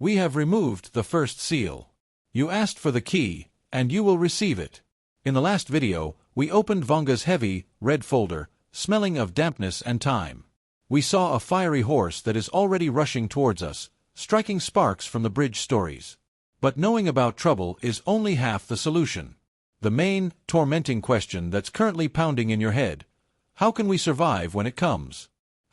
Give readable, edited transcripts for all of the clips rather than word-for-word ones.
We have removed the first seal. You asked for the key, and you will receive it. In the last video, we opened Vanga'S heavy, red folder, smelling of dampness and time. We saw a fiery horse that is already rushing towards us, striking sparks from the bridge stories. But knowing about trouble is only half the solution. The main, tormenting question that's currently pounding in your head: how can we survive when it comes?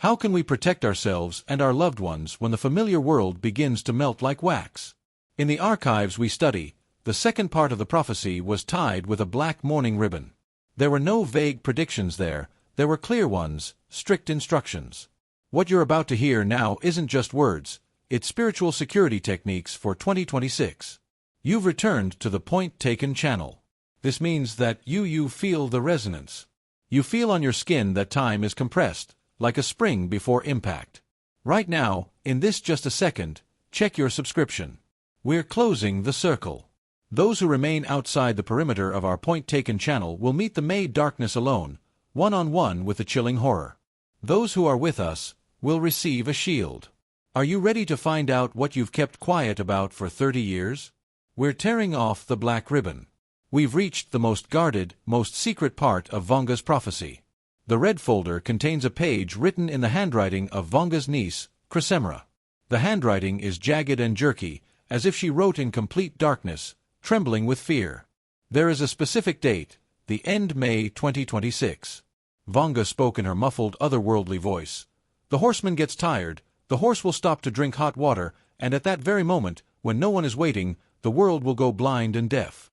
How can we protect ourselves and our loved ones when the familiar world begins to melt like wax? In the archives we study, the second part of the prophecy was tied with a black mourning ribbon. There were no vague predictions there were clear ones, strict instructions. What you're about to hear now isn't just words, it's spiritual security techniques for 2026. You've returned to the Point Taken channel. This means that you feel the resonance. You feel on your skin that time is compressed, like a spring before impact. Right now, in this just a second, check your subscription. We're closing the circle. Those who remain outside the perimeter of our Point Taken channel will meet the May darkness alone, one-on-one with the chilling horror. Those who are with us will receive a shield. Are you ready to find out what you've kept quiet about for 30 years? We're tearing off the black ribbon. We've reached the most guarded, most secret part of Vanga'S prophecy. The red folder contains a page written in the handwriting of Vanga'S niece, Chrysemra. The handwriting is jagged and jerky, as if she wrote in complete darkness, trembling with fear. There is a specific date, the end May 2026. Vanga spoke in her muffled, otherworldly voice. The horseman gets tired, the horse will stop to drink hot water, and at that very moment, when no one is waiting, the world will go blind and deaf.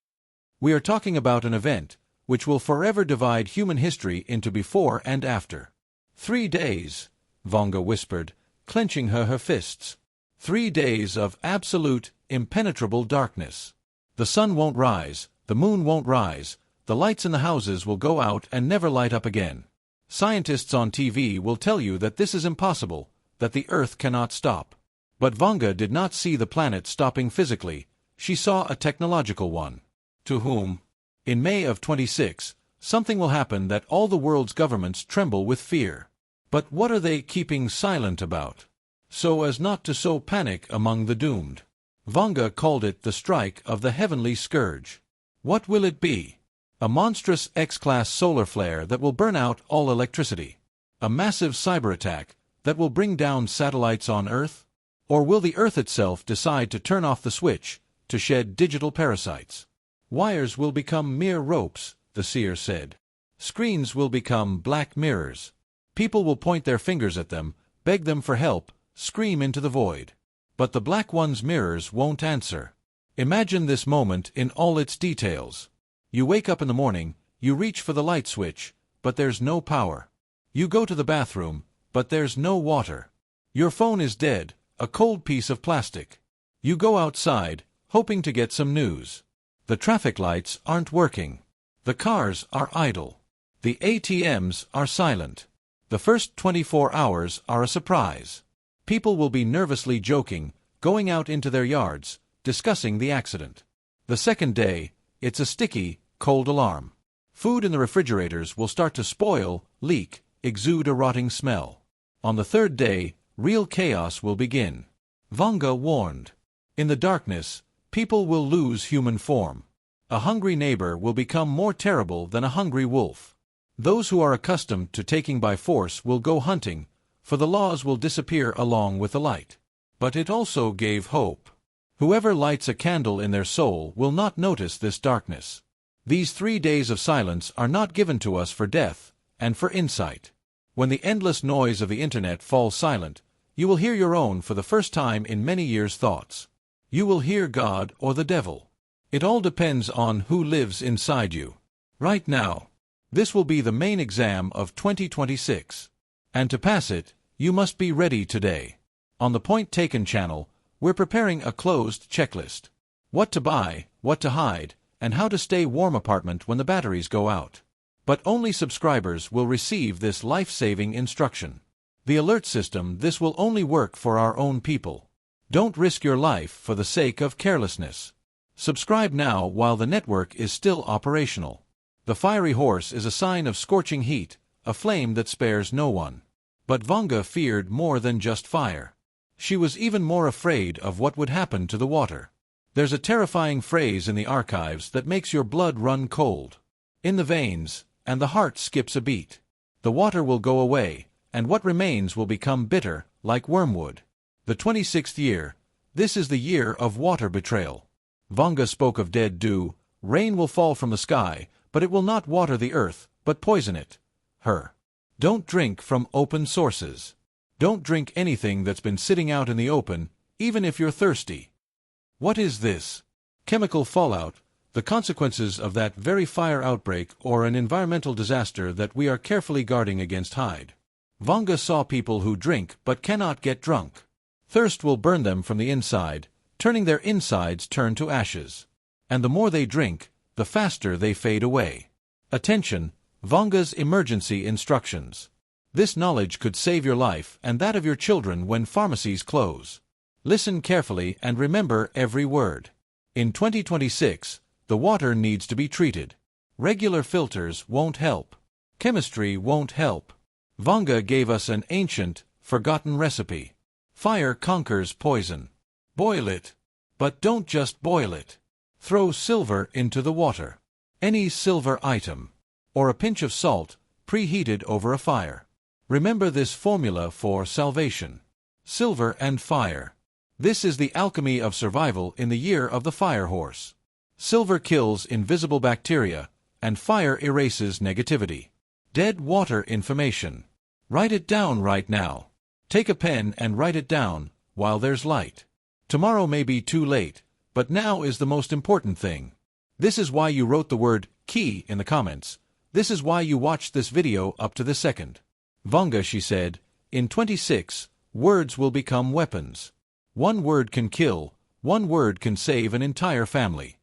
We are talking about an event which will forever divide human history into before and after. 3 days, Vanga whispered, clenching her fists. 3 days of absolute, impenetrable darkness. The sun won't rise, the moon won't rise, the lights in the houses will go out and never light up again. Scientists on TV will tell you that this is impossible, that the Earth cannot stop. But Vanga did not see the planet stopping physically, she saw a technological one. To whom? In May of 26, something will happen that all the world's governments tremble with fear. But what are they keeping silent about? So as not to sow panic among the doomed. Vanga called it the strike of the heavenly scourge. What will it be? A monstrous X-class solar flare that will burn out all electricity? A massive cyber attack that will bring down satellites on Earth? Or will the Earth itself decide to turn off the switch, to shed digital parasites? Wires will become mere ropes, the seer said. Screens will become black mirrors. People will point their fingers at them, beg them for help, scream into the void. But the black one's mirrors won't answer. Imagine this moment in all its details. You wake up in the morning, you reach for the light switch, but there's no power. You go to the bathroom, but there's no water. Your phone is dead, a cold piece of plastic. You go outside, hoping to get some news. The traffic lights aren't working. The cars are idle. The ATMs are silent. The first 24 hours are a surprise. People will be nervously joking, going out into their yards, discussing the accident. The second day, it's a sticky, cold alarm. Food in the refrigerators will start to spoil, leak, exude a rotting smell. On the third day, real chaos will begin. Vanga warned. In the darkness, people will lose human form. A hungry neighbor will become more terrible than a hungry wolf. Those who are accustomed to taking by force will go hunting, for the laws will disappear along with the light. But it also gave hope. Whoever lights a candle in their soul will not notice this darkness. These 3 days of silence are not given to us for death, and for insight. When the endless noise of the internet falls silent, you will hear your own for the first time in many years' thoughts. You will hear God or the devil. It all depends on who lives inside you. Right now. This will be the main exam of 2026. And to pass it, you must be ready today. On the Point Taken channel, we're preparing a closed checklist. What to buy, what to hide, and how to stay warm apartment when the batteries go out. But only subscribers will receive this life-saving instruction. The alert system, this will only work for our own people. Don't risk your life for the sake of carelessness. Subscribe now while the network is still operational. The fiery horse is a sign of scorching heat, a flame that spares no one. But Vanga feared more than just fire. She was even more afraid of what would happen to the water. There's a terrifying phrase in the archives that makes your blood run cold in the veins, and the heart skips a beat. The water will go away, and what remains will become bitter, like wormwood. The 26th year. This is the year of water betrayal. Vanga spoke of dead dew. Rain will fall from the sky, but it will not water the earth, but poison it. Her. Don't drink from open sources. Don't drink anything that's been sitting out in the open, even if you're thirsty. What is this? Chemical fallout, the consequences of that very fire outbreak or an environmental disaster that we are carefully guarding against. Hide. Vanga saw people who drink but cannot get drunk. Thirst will burn them from the inside, turning their insides to ashes. And the more they drink, the faster they fade away. Attention, Vanga'S emergency instructions. This knowledge could save your life and that of your children when pharmacies close. Listen carefully and remember every word. In 2026, the water needs to be treated. Regular filters won't help. Chemistry won't help. Vanga gave us an ancient, forgotten recipe. Fire conquers poison. Boil it. But don't just boil it. Throw silver into the water. Any silver item. Or a pinch of salt, preheated over a fire. Remember this formula for salvation. Silver and fire. This is the alchemy of survival in the year of the fire horse. Silver kills invisible bacteria, and fire erases negativity. Dead water information. Write it down right now. Take a pen and write it down, while there's light. Tomorrow may be too late, but now is the most important thing. This is why you wrote the word key in the comments. This is why you watched this video up to the second. Vanga, she said, in 26, words will become weapons. One word can kill, one word can save an entire family.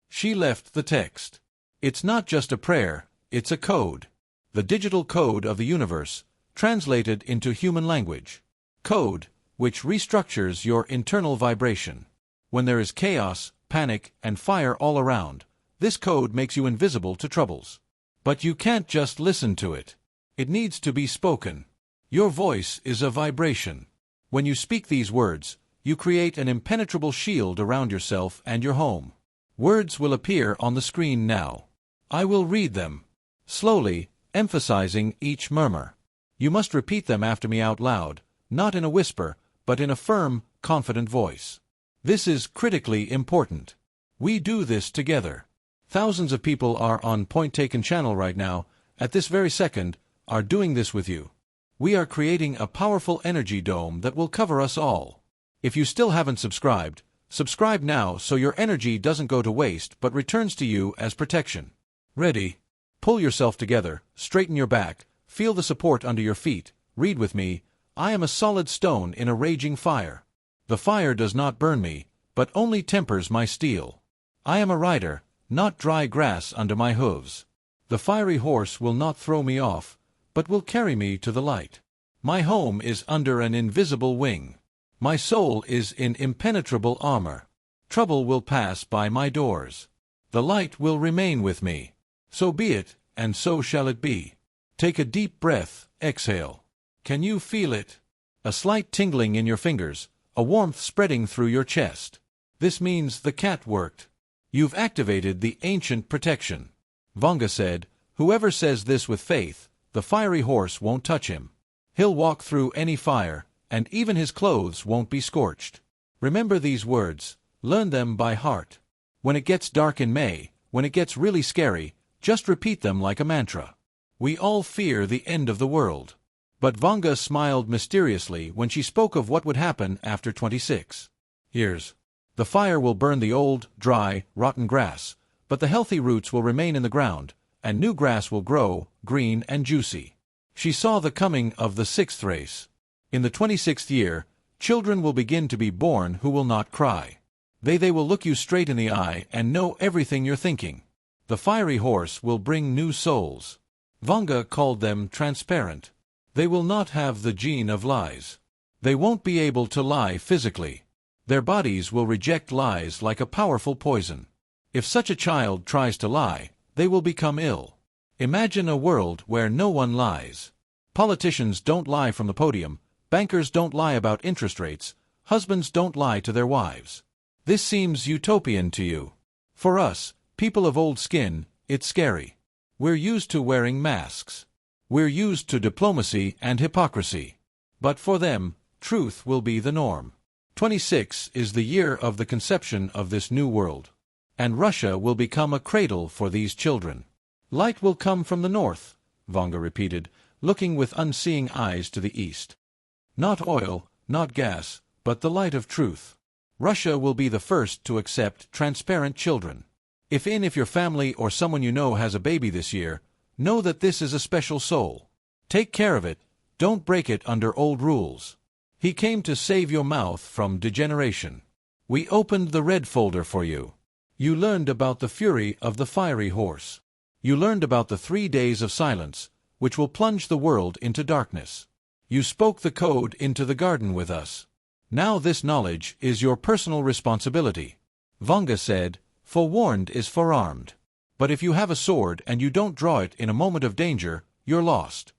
She left the text. It's not just a prayer, it's a code. The digital code of the universe, translated into human language. Code, which restructures your internal vibration. When there is chaos, panic, and fire all around, this code makes you invisible to troubles. But you can't just listen to it. It needs to be spoken. Your voice is a vibration. When you speak these words, you create an impenetrable shield around yourself and your home. Words will appear on the screen now. I will read them. Slowly, emphasizing each murmur. You must repeat them after me out loud, not in a whisper, but in a firm, confident voice. This is critically important. We do this together. Thousands of people are on Point Taken channel right now, at this very second, are doing this with you. We are creating a powerful energy dome that will cover us all. If you still haven't subscribed, subscribe now so your energy doesn't go to waste but returns to you as protection. Ready? Pull yourself together, straighten your back, feel the support under your feet. Read with me, I am a solid stone in a raging fire. The fire does not burn me, but only tempers my steel. I am a rider, not dry grass under my hooves. The fiery horse will not throw me off, but will carry me to the light. My home is under an invisible wing. My soul is in impenetrable armor. Trouble will pass by my doors. The light will remain with me. So be it, and so shall it be. Take a deep breath, exhale. Can you feel it? A slight tingling in your fingers, a warmth spreading through your chest. This means the cat worked. You've activated the ancient protection. Vanga said, whoever says this with faith, the fiery horse won't touch him. He'll walk through any fire, and even his clothes won't be scorched. Remember these words, learn them by heart. When it gets dark in May, when it gets really scary, just repeat them like a mantra. We all fear the end of the world. But Vanga smiled mysteriously when she spoke of what would happen after 26 years. The fire will burn the old, dry, rotten grass, but the healthy roots will remain in the ground, and new grass will grow, green and juicy. She saw the coming of the 6th race. In the 26th year, children will begin to be born who will not cry. They will look you straight in the eye and know everything you're thinking. The fiery horse will bring new souls. Vanga called them transparent. They will not have the gene of lies. They won't be able to lie physically. Their bodies will reject lies like a powerful poison. If such a child tries to lie, they will become ill. Imagine a world where no one lies. Politicians don't lie from the podium, Bankers don't lie about interest rates. Husbands don't lie to their wives. This seems utopian to you. For us, people of old skin, it's scary. We're used to wearing masks. We're used to diplomacy and hypocrisy. But for them, truth will be the norm. 26 is the year of the conception of this new world. And Russia will become a cradle for these children. Light will come from the north, Vanga repeated, looking with unseeing eyes to the east. Not oil, not gas, but the light of truth. Russia will be the first to accept transparent children. If your family or someone you know has a baby this year, know that this is a special soul. Take care of it, don't break it under old rules. He came to save your mouth from degeneration. We opened the red folder for you. You learned about the fury of the fiery horse. You learned about the 3 days of silence, which will plunge the world into darkness. You spoke the code into the garden with us. Now this knowledge is your personal responsibility. Vanga said, "Forewarned is forearmed." But if you have a sword and you don't draw it in a moment of danger, you're lost.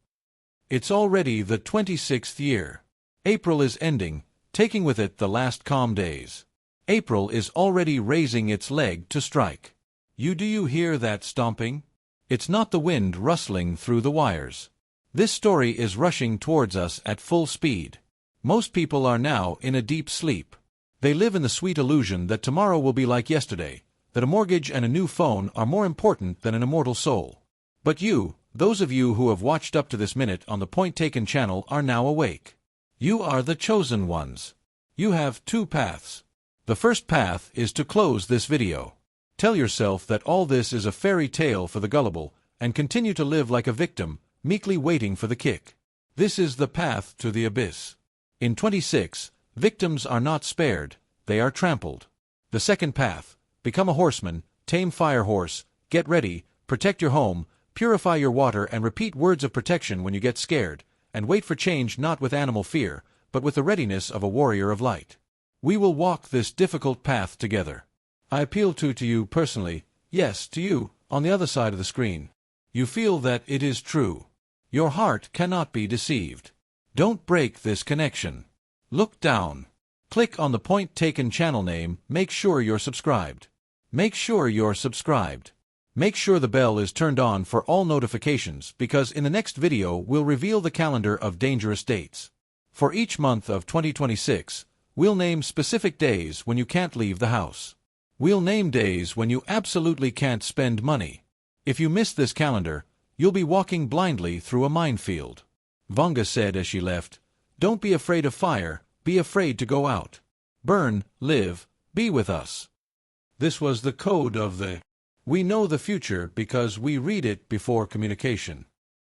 It's already the 26th year. April is ending, taking with it the last calm days. April is already raising its leg to strike. Do you hear that stomping? It's not the wind rustling through the wires. This story is rushing towards us at full speed. Most people are now in a deep sleep. They live in the sweet illusion that tomorrow will be like yesterday, that a mortgage and a new phone are more important than an immortal soul. But you, those of you who have watched up to this minute on the Point Taken channel, are now awake. You are the chosen ones. You have 2 paths. The first path is to close this video. Tell yourself that all this is a fairy tale for the gullible, and continue to live like a victim, meekly waiting for the kick. This is the path to the abyss. In 26, victims are not spared, they are trampled. The second path, become a horseman, tame fire horse, get ready, protect your home, purify your water and repeat words of protection when you get scared, and wait for change not with animal fear, but with the readiness of a warrior of light. We will walk this difficult path together. I appeal to you personally, yes, to you, on the other side of the screen. You feel that it is true. Your heart cannot be deceived. Don't break this connection. Look down. Click on the Point Taken channel name, make sure you're subscribed. Make sure you're subscribed. Make sure the bell is turned on for all notifications, because in the next video we'll reveal the calendar of dangerous dates. For each month of 2026, we'll name specific days when you can't leave the house. We'll name days when you absolutely can't spend money. If you miss this calendar, you'll be walking blindly through a minefield. Vanga said as she left, "Don't be afraid of fire, be afraid to go out. Burn, live, be with us." This was the code of the... We know the future because we read it before communication.